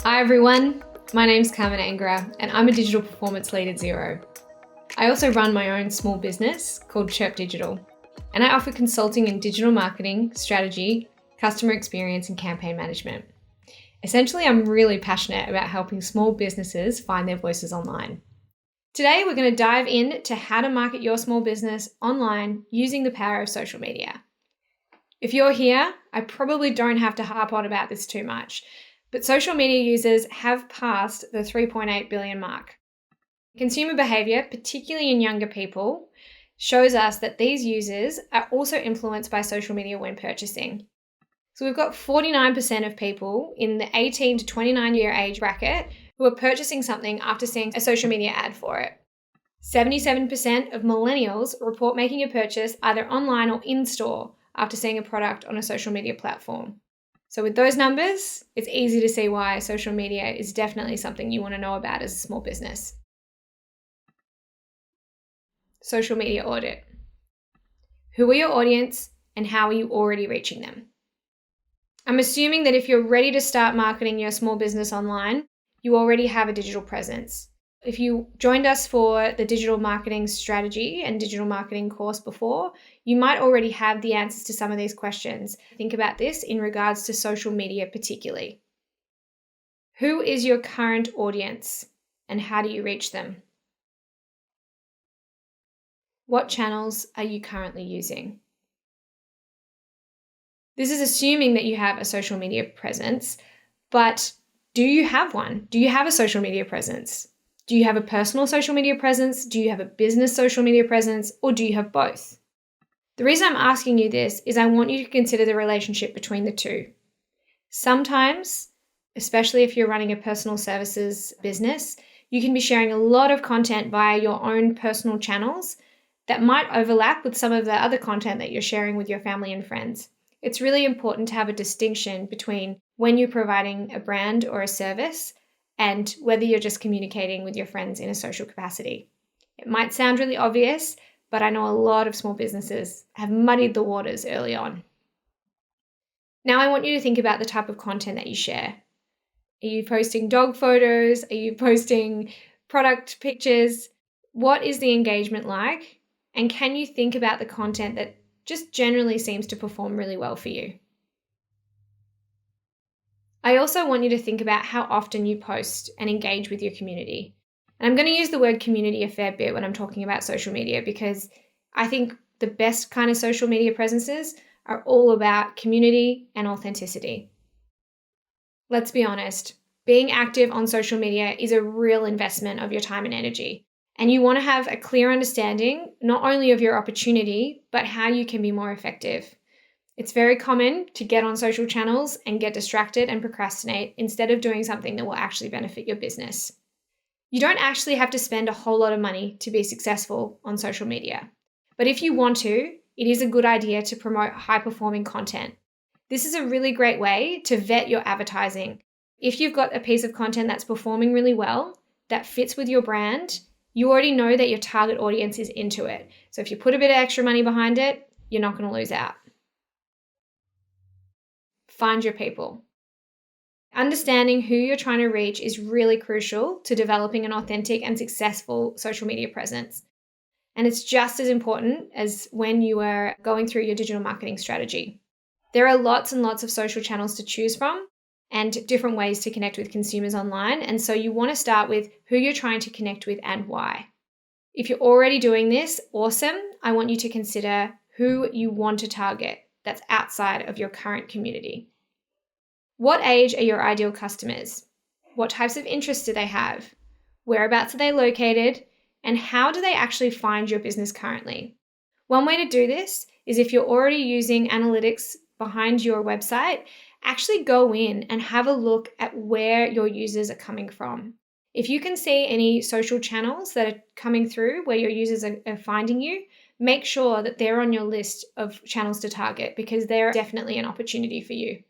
Hi everyone, my name's Carmen and I'm a digital performance lead at Xero. I also run my own small business called Chirp Digital, and I offer consulting in digital marketing, strategy, customer experience and campaign management. Essentially, I'm really passionate about helping small businesses find their voices online. Today, we're going to dive into how to market your small business online using the power of social media. If you're here, I probably don't have to harp on about this too much, but social media users have passed the 3.8 billion mark. Consumer behavior, particularly in younger people, shows us that these users are also influenced by social media when purchasing. So we've got 49% of people in the 18 to 29 year age bracket who are purchasing something after seeing a social media ad for it. 77% of millennials report making a purchase either online or in-store after seeing a product on a social media platform. So with those numbers, it's easy to see why social media is definitely something you want to know about as a small business. Social media audit. Who are your audience and how are you already reaching them? I'm assuming that if you're ready to start marketing your small business online, you already have a digital presence. If you joined us for the digital marketing strategy and digital marketing course before, you might already have the answers to some of these questions. Think about this in regards to social media particularly. Who is your current audience and how do you reach them? What channels are you currently using? This is assuming that you have a social media presence, but do you have one? Do you have a social media presence? Do you have a personal social media presence? Do you have a business social media presence? Or do you have both? The reason I'm asking you this is I want you to consider the relationship between the two. Sometimes, especially if you're running a personal services business, you can be sharing a lot of content via your own personal channels that might overlap with some of the other content that you're sharing with your family and friends. It's really important to have a distinction between when you're providing a brand or a service and whether you're just communicating with your friends in a social capacity. It might sound really obvious, but I know a lot of small businesses have muddied the waters early on. Now I want you to think about the type of content that you share. Are you posting dog photos? Are you posting product pictures? What is the engagement like? And can you think about the content that just generally seems to perform really well for you? I also want you to think about how often you post and engage with your community. And I'm going to use the word community a fair bit when I'm talking about social media because I think the best kind of social media presences are all about community and authenticity. Let's be honest, being active on social media is a real investment of your time and energy. And you want to have a clear understanding, not only of your opportunity, but how you can be more effective. It's very common to get on social channels and get distracted and procrastinate instead of doing something that will actually benefit your business. You don't actually have to spend a whole lot of money to be successful on social media. But if you want to, it is a good idea to promote high-performing content. This is a really great way to vet your advertising. If you've got a piece of content that's performing really well, that fits with your brand, you already know that your target audience is into it. So if you put a bit of extra money behind it, you're not going to lose out. Find your people. Understanding who you're trying to reach is really crucial to developing an authentic and successful social media presence. And it's just as important as when you are going through your digital marketing strategy. There are lots and lots of social channels to choose from and different ways to connect with consumers online. And so you want to start with who you're trying to connect with and why. If you're already doing this, awesome. I want you to consider who you want to target that's outside of your current community. What age are your ideal customers? What types of interests do they have? Whereabouts are they located? And how do they actually find your business currently? One way to do this is if you're already using analytics behind your website, actually go in and have a look at where your users are coming from. If you can see any social channels that are coming through where your users are finding you, make sure that they're on your list of channels to target because they're definitely an opportunity for you.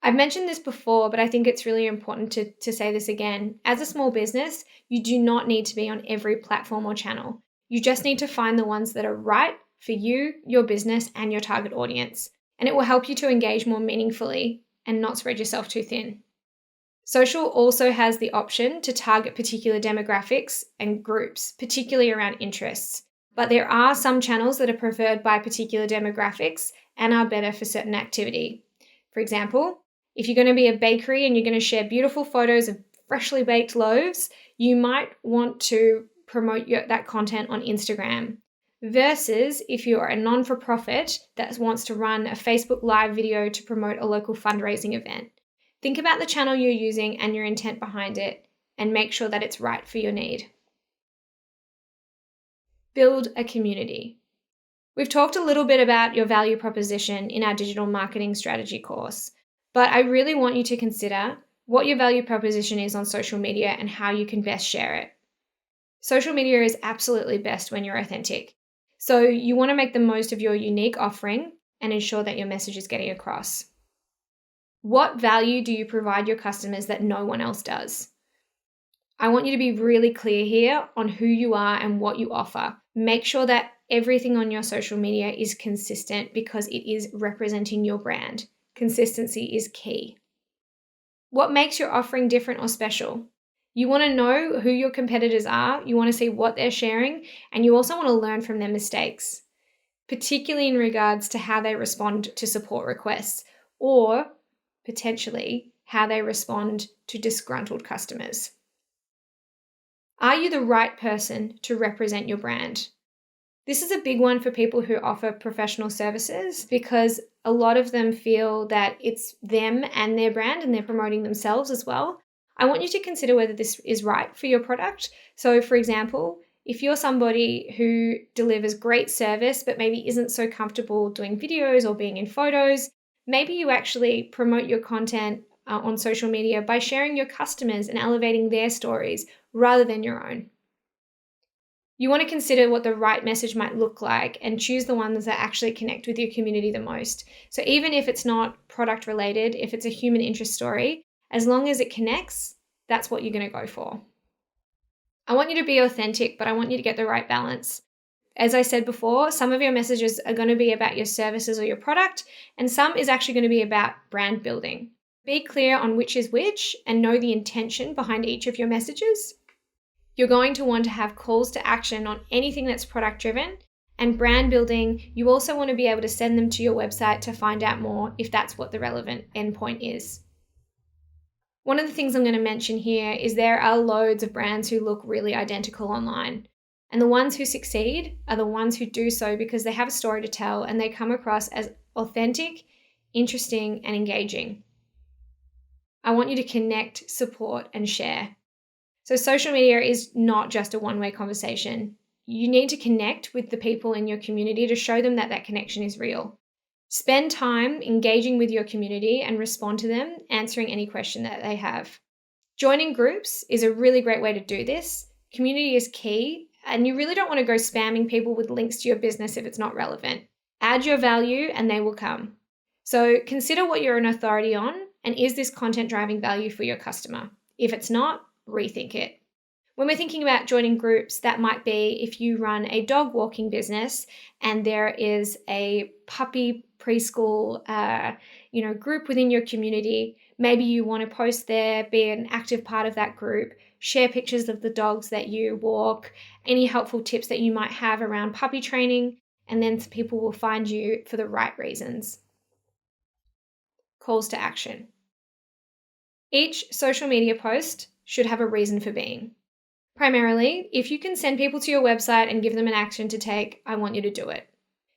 I've mentioned this before, but I think it's really important to say this again. As a small business, you do not need to be on every platform or channel. You just need to find the ones that are right for you, your business, and your target audience. And it will help you to engage more meaningfully and not spread yourself too thin. Social also has the option to target particular demographics and groups, particularly around interests. But there are some channels that are preferred by particular demographics and are better for certain activity. For example, if you're going to be a bakery and you're going to share beautiful photos of freshly baked loaves, you might want to promote that content on Instagram. Versus if you're a non-for-profit that wants to run a Facebook Live video to promote a local fundraising event. Think about the channel you're using and your intent behind it, and make sure that it's right for your need. Build a community. We've talked a little bit about your value proposition in our digital marketing strategy course, but I really want you to consider what your value proposition is on social media and how you can best share it. Social media is absolutely best when you're authentic. So you want to make the most of your unique offering and ensure that your message is getting across. What value do you provide your customers that no one else does? I want you to be really clear here on who you are and what you offer. Make sure that everything on your social media is consistent because it is representing your brand. Consistency is key. What makes your offering different or special? You want to know who your competitors are, you want to see what they're sharing, and you also want to learn from their mistakes, particularly in regards to how they respond to support requests or potentially how they respond to disgruntled customers. Are you the right person to represent your brand? This is a big one for people who offer professional services because a lot of them feel that it's them and their brand and they're promoting themselves as well. I want you to consider whether this is right for your product. So for example, if you're somebody who delivers great service but maybe isn't so comfortable doing videos or being in photos, maybe you actually promote your content on social media by sharing your customers and elevating their stories rather than your own. You want to consider what the right message might look like and choose the ones that actually connect with your community the most. So even if it's not product related, if it's a human interest story, as long as it connects, that's what you're going to go for. I want you to be authentic, but I want you to get the right balance. As I said before, some of your messages are going to be about your services or your product, and some is actually going to be about brand building. Be clear on which is which and know the intention behind each of your messages. You're going to want to have calls to action on anything that's product driven, and brand building, you also want to be able to send them to your website to find out more if that's what the relevant endpoint is. One of the things I'm going to mention here is there are loads of brands who look really identical online. And the ones who succeed are the ones who do so because they have a story to tell and they come across as authentic, interesting, and engaging. I want you to connect, support, and share. So social media is not just a one-way conversation. You need to connect with the people in your community to show them that that connection is real. Spend time engaging with your community and respond to them, answering any question that they have. Joining groups is a really great way to do this. Community is key, and you really don't want to go spamming people with links to your business if it's not relevant. Add your value and they will come. So consider what you're an authority on, and is this content driving value for your customer? If it's not, rethink it. When we're thinking about joining groups, that might be if you run a dog walking business and there is a puppy preschool group within your community. Maybe you want to post there, be an active part of that group, share pictures of the dogs that you walk, any helpful tips that you might have around puppy training, and then people will find you for the right reasons. Calls to action. Each social media post should have a reason for being. Primarily, if you can send people to your website and give them an action to take, I want you to do it.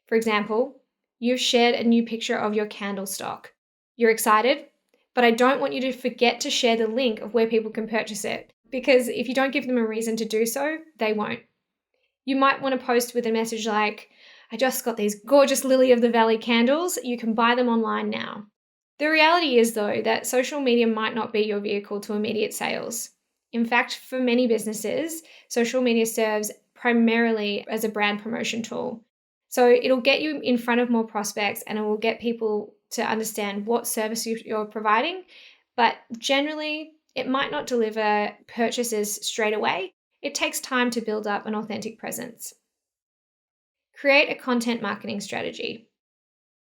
For example, you've shared a new picture of your candle stock. You're excited, but I don't want you to forget to share the link of where people can purchase it, because if you don't give them a reason to do so, they won't. You might want to post with a message like, I just got these gorgeous Lily of the Valley candles. You can buy them online now. The reality is, though, that social media might not be your vehicle to immediate sales. In fact, for many businesses, social media serves primarily as a brand promotion tool. So it'll get you in front of more prospects and it will get people to understand what service you're providing. But generally, it might not deliver purchases straight away. It takes time to build up an authentic presence. Create a content marketing strategy.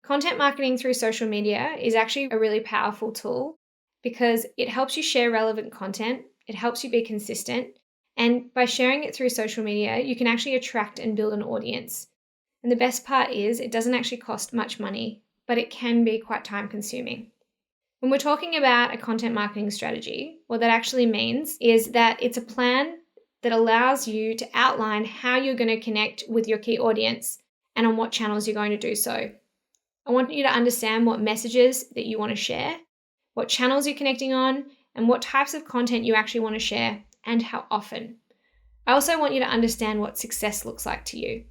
Content marketing through social media is actually a really powerful tool, because it helps you share relevant content, it helps you be consistent, and by sharing it through social media, you can actually attract and build an audience. And the best part is it doesn't actually cost much money, but it can be quite time consuming. When we're talking about a content marketing strategy, what that actually means is that it's a plan that allows you to outline how you're going to connect with your key audience and on what channels you're going to do so. I want you to understand what messages that you want to share, what channels you're connecting on, and what types of content you actually want to share and how often. I also want you to understand what success looks like to you.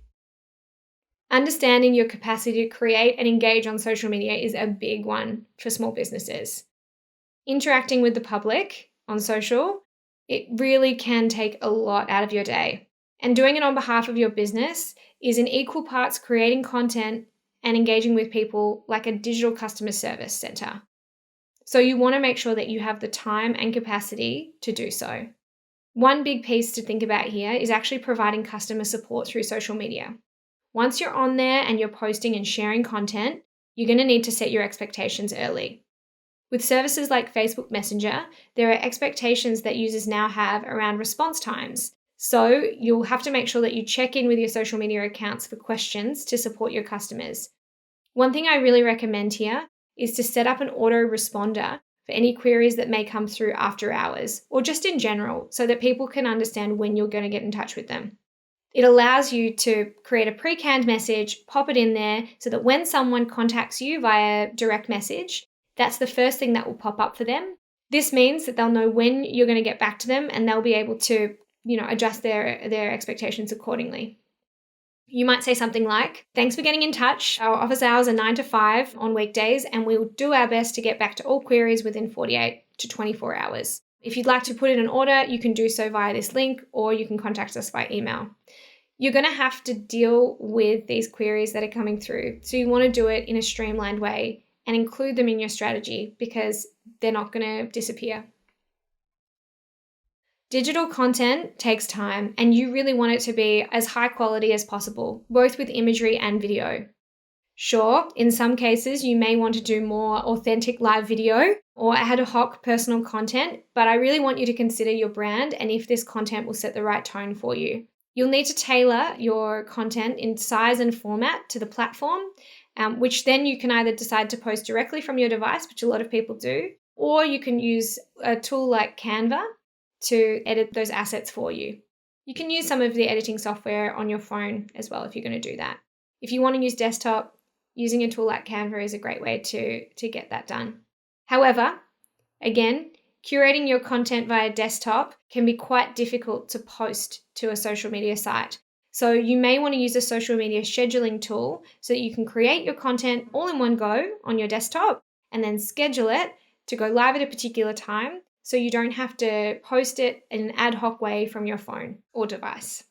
Understanding your capacity to create and engage on social media is a big one for small businesses. Interacting with the public on social, it really can take a lot out of your day. And doing it on behalf of your business is in equal parts creating content and engaging with people like a digital customer service center. So you want to make sure that you have the time and capacity to do so. One big piece to think about here is actually providing customer support through social media. Once you're on there and you're posting and sharing content, you're going to need to set your expectations early. With services like Facebook Messenger, there are expectations that users now have around response times. So you'll have to make sure that you check in with your social media accounts for questions to support your customers. One thing I really recommend here is to set up an autoresponder for any queries that may come through after hours or just in general so that people can understand when you're going to get in touch with them. It allows you to create a pre-canned message, pop it in there so that when someone contacts you via direct message, that's the first thing that will pop up for them. This means that they'll know when you're going to get back to them and they'll be able to, adjust their expectations accordingly. You might say something like, "Thanks for getting in touch. Our office hours are 9 to 5 on weekdays, and we'll do our best to get back to all queries within 48 to 24 hours. If you'd like to put in an order, you can do so via this link, or you can contact us by email." You're going to have to deal with these queries that are coming through. So you want to do it in a streamlined way and include them in your strategy because they're not going to disappear. Digital content takes time, and you really want it to be as high quality as possible, both with imagery and video. Sure, in some cases, you may want to do more authentic live video or ad hoc personal content, but I really want you to consider your brand and if this content will set the right tone for you. You'll need to tailor your content in size and format to the platform, which then you can either decide to post directly from your device, which a lot of people do, or you can use a tool like Canva to edit those assets for you. You can use some of the editing software on your phone as well if you're going to do that. If you want to use desktop, using a tool like Canva is a great way to get that done. However, again, curating your content via desktop can be quite difficult to post to a social media site. So you may want to use a social media scheduling tool so that you can create your content all in one go on your desktop and then schedule it to go live at a particular time so you don't have to post it in an ad hoc way from your phone or device.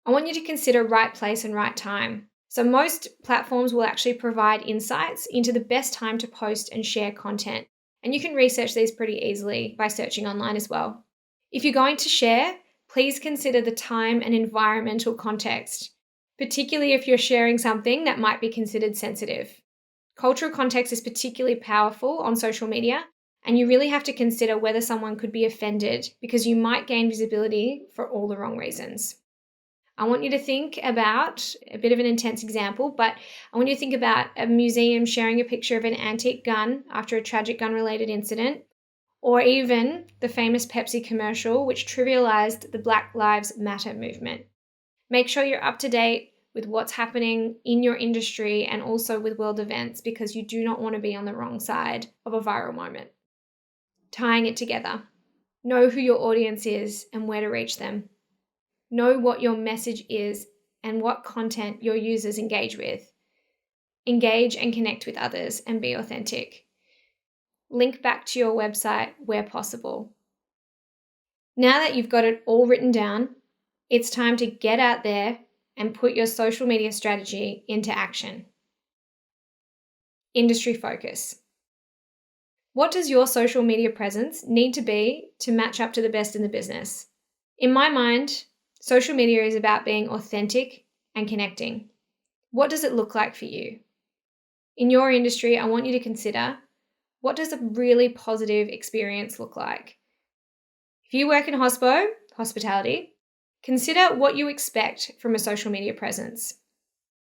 I want you to consider right place and right time. So most platforms will actually provide insights into the best time to post and share content. And you can research these pretty easily by searching online as well. If you're going to share, please consider the time and environmental context, particularly if you're sharing something that might be considered sensitive. Cultural context is particularly powerful on social media, and you really have to consider whether someone could be offended because you might gain visibility for all the wrong reasons. I want you to think about a bit of an intense example, but I want you to think about a museum sharing a picture of an antique gun after a tragic gun-related incident, or even the famous Pepsi commercial which trivialized the Black Lives Matter movement. Make sure you're up to date with what's happening in your industry and also with world events because you do not want to be on the wrong side of a viral moment. Tying it together. Know who your audience is and where to reach them. Know what your message is and what content your users engage with. Engage and connect with others and be authentic. Link back to your website where possible. Now that you've got it all written down, it's time to get out there and put your social media strategy into action. Industry focus. What does your social media presence need to be to match up to the best in the business? In my mind, social media is about being authentic and connecting. What does it look like for you? In your industry, I want you to consider, What does a really positive experience look like? If you work in hospitality, consider what you expect from a social media presence.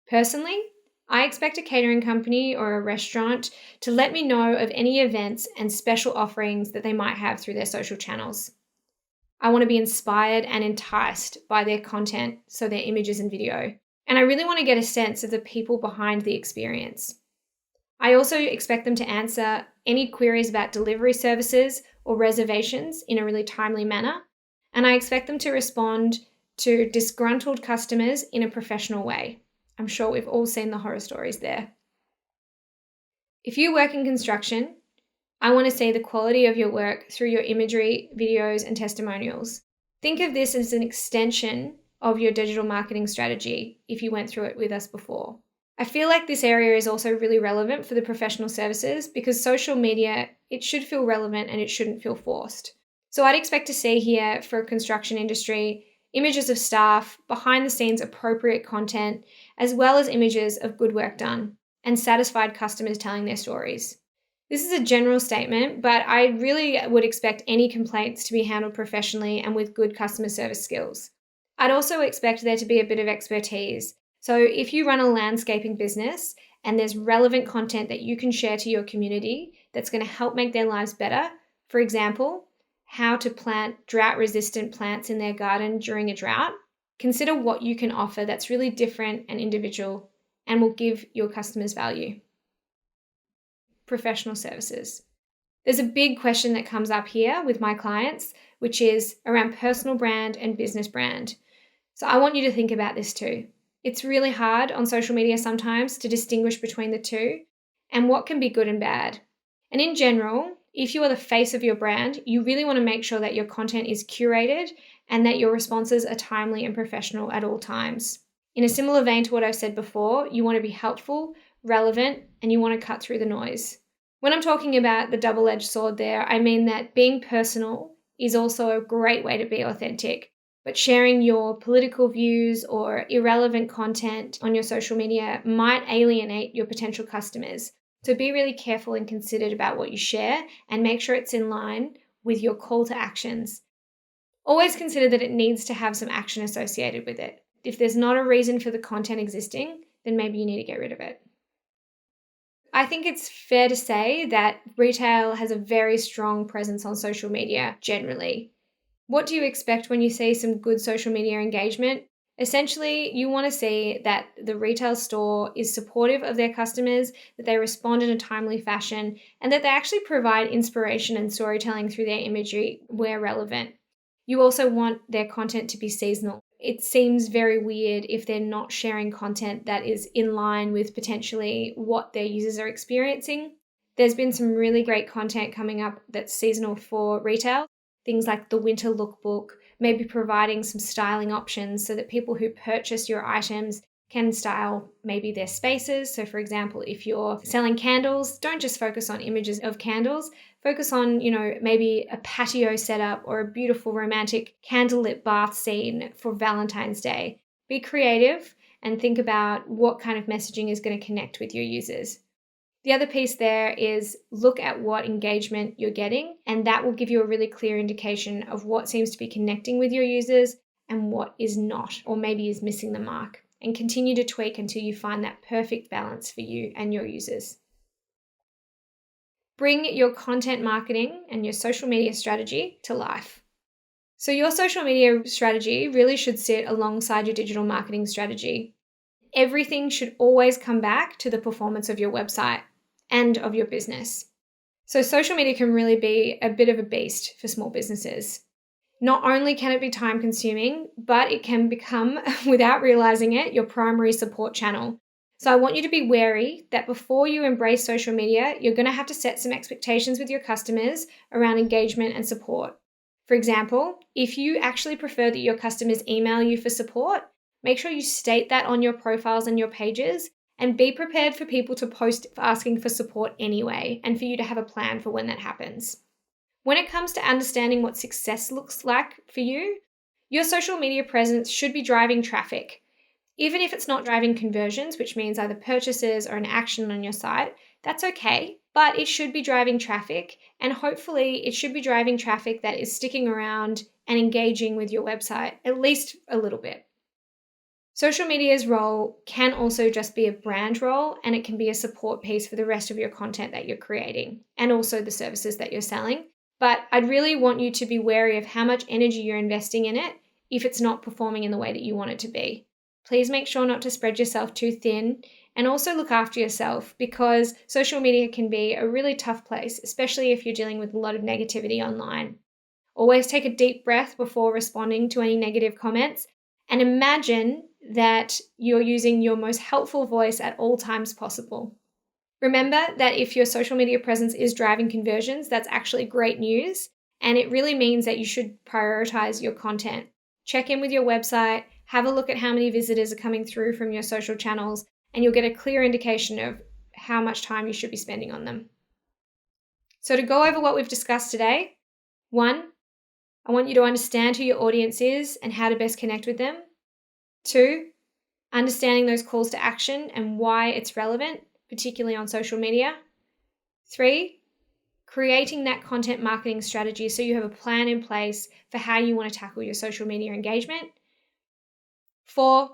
Personally, I expect a catering company or a restaurant to let me know of any events and special offerings that they might have through their social channels. I want to be inspired and enticed by their content, so their images and video. And I really want to get a sense of the people behind the experience. I also expect them to answer any queries about delivery services or reservations in a really timely manner. And I expect them to respond to disgruntled customers in a professional way. I'm sure we've all seen the horror stories there. If you work in construction, I want to see the quality of your work through your imagery, videos, and testimonials. Think of this as an extension of your digital marketing strategy if you went through it with us before. I feel like this area is also really relevant for the professional services because social media, it should feel relevant and it shouldn't feel forced. So I'd expect to see here for construction industry, images of staff, behind the scenes appropriate content, as well as images of good work done and satisfied customers telling their stories. This is a general statement, but I really would expect any complaints to be handled professionally and with good customer service skills. I'd also expect there to be a bit of expertise. So if you run a landscaping business and there's relevant content that you can share to your community that's going to help make their lives better, for example, how to plant drought-resistant plants in their garden during a drought, consider what you can offer that's really different and individual and will give your customers value. Professional services. There's a big question that comes up here with my clients, which is around personal brand and business brand. So I want you to think about this too. It's really hard on social media sometimes to distinguish between the two and what can be good and bad. And in general, if you are the face of your brand, you really want to make sure that your content is curated and that your responses are timely and professional at all times. In a similar vein to what I've said before, you want to be helpful, relevant, and you want to cut through the noise. When I'm talking about the double-edged sword there, I mean that being personal is also a great way to be authentic. But sharing your political views or irrelevant content on your social media might alienate your potential customers. So be really careful and considered about what you share and make sure it's in line with your call to actions. Always consider that it needs to have some action associated with it. If there's not a reason for the content existing, then maybe you need to get rid of it. I think it's fair to say that retail has a very strong presence on social media generally. What do you expect when you see some good social media engagement? Essentially, you want to see that the retail store is supportive of their customers, that they respond in a timely fashion, and that they actually provide inspiration and storytelling through their imagery where relevant. You also want their content to be seasonal. It seems very weird if they're not sharing content that is in line with potentially what their users are experiencing. There's been some really great content coming up that's seasonal for retail. Things like the winter lookbook, maybe providing some styling options so that people who purchase your items can style maybe their spaces. So for example, if you're selling candles, don't just focus on images of candles, focus on, maybe a patio setup or a beautiful romantic candlelit bath scene for Valentine's Day. Be creative and think about what kind of messaging is going to connect with your users. The other piece there is look at what engagement you're getting, and that will give you a really clear indication of what seems to be connecting with your users and what is not, or maybe is missing the mark, and continue to tweak until you find that perfect balance for you and your users. Bring your content marketing and your social media strategy to life. So your social media strategy really should sit alongside your digital marketing strategy. Everything should always come back to the performance of your website and of your business. So social media can really be a bit of a beast for small businesses. Not only can it be time consuming, but it can become, without realizing it, your primary support channel. So I want you to be wary that before you embrace social media, you're going to have to set some expectations with your customers around engagement and support. For example, if you actually prefer that your customers email you for support, make sure you state that on your profiles and your pages, and be prepared for people to post asking for support anyway, and for you to have a plan for when that happens. When it comes to understanding what success looks like for you, your social media presence should be driving traffic. Even if it's not driving conversions, which means either purchases or an action on your site, That's okay, but it should be driving traffic, and hopefully it should be driving traffic that is sticking around and engaging with your website, at least a little bit. Social media's role can also just be a brand role, and it can be a support piece for the rest of your content that you're creating and also the services that you're selling. But I'd really want you to be wary of how much energy you're investing in it if it's not performing in the way that you want it to be. Please make sure not to spread yourself too thin, and also look after yourself, because social media can be a really tough place, especially if you're dealing with a lot of negativity online. Always take a deep breath before responding to any negative comments, and imagine that you're using your most helpful voice at all times possible. Remember that if your social media presence is driving conversions, that's actually great news, and it really means that you should prioritize your content. Check in with your website, have a look at how many visitors are coming through from your social channels, and you'll get a clear indication of how much time you should be spending on them. So to go over what we've discussed today, 1, I want you to understand who your audience is and how to best connect with them. 2, understanding those calls to action and why it's relevant, particularly on social media. 3, creating that content marketing strategy so you have a plan in place for how you want to tackle your social media engagement. 4,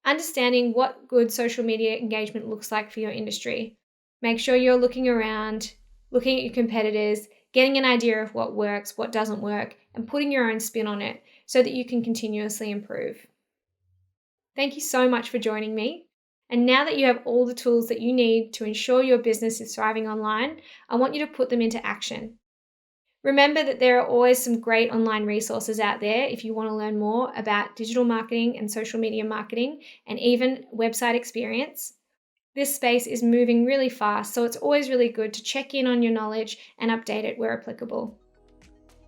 understanding what good social media engagement looks like for your industry. Make sure you're looking around, looking at your competitors, getting an idea of what works, what doesn't work, and putting your own spin on it so that you can continuously improve. Thank you so much for joining me. And now that you have all the tools that you need to ensure your business is thriving online, I want you to put them into action. Remember that there are always some great online resources out there if you want to learn more about digital marketing and social media marketing, and even website experience. This space is moving really fast, so it's always really good to check in on your knowledge and update it where applicable.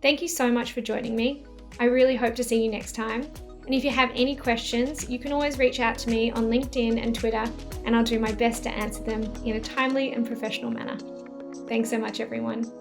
Thank you so much for joining me. I really hope to see you next time. And if you have any questions, you can always reach out to me on LinkedIn and Twitter, and I'll do my best to answer them in a timely and professional manner. Thanks so much, everyone.